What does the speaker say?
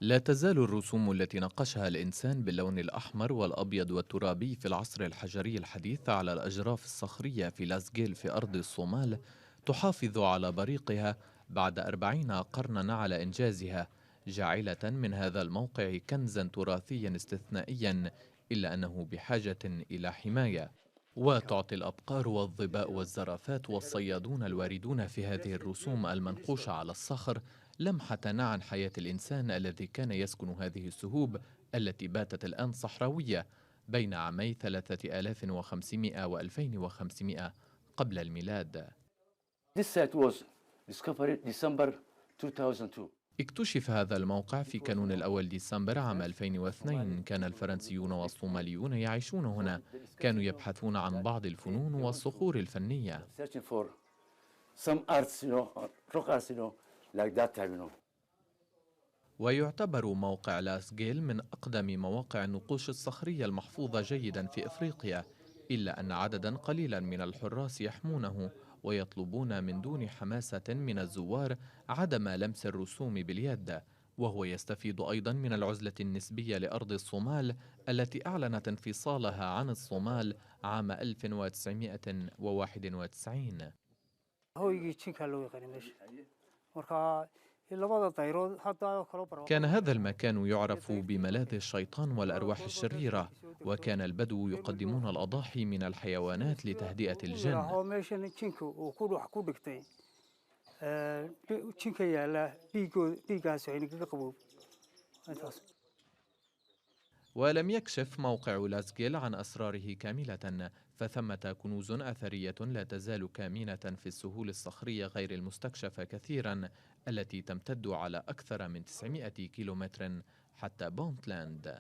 لا تزال الرسوم التي نقشها الإنسان باللون الأحمر والأبيض والترابي في العصر الحجري الحديث على الأجراف الصخرية في لاسجيل في أرض الصومال تحافظ على بريقها بعد 40 قرنا على إنجازها، جاعلة من هذا الموقع كنزا تراثيا استثنائيا، إلا أنه بحاجة إلى حماية. وتعطي الأبقار والظباء والزرافات والصيادون الواردون في هذه الرسوم المنقوشة على الصخر لمحة عن حياة الإنسان الذي كان يسكن هذه السهوب التي باتت الآن صحراوية بين عامي 3500 و 2500 قبل الميلاد. This site was discovered December 2002. اكتشف هذا الموقع في كانون الأول ديسمبر عام 2002. كان الفرنسيون والصوماليون يعيشون هنا، كانوا يبحثون عن بعض الفنون والصخور الفنية. Searching for some arts, rock arts, like that time. ويعتبر موقع لاسجيل من أقدم مواقع النقوش الصخرية المحفوظة جيدا في إفريقيا، إلا أن عددا قليلا من الحراس يحمونه ويطلبون من دون حماسة من الزوار عدم لمس الرسوم باليد. وهو يستفيد أيضا من العزلة النسبية لأرض الصومال التي أعلنت انفصالها عن الصومال عام 1991. كان هذا المكان يعرف بملاذ الشيطان والأرواح الشريرة، وكان البدو يقدمون الأضاحي من الحيوانات لتهدئة الجن. ولم يكشف موقع لاسجيل عن أسراره كاملة، فثمة كنوز أثرية لا تزال كامنة في السهول الصخرية غير المستكشفة كثيرا التي تمتد على أكثر من 900 كيلومتر حتى بونتلاند.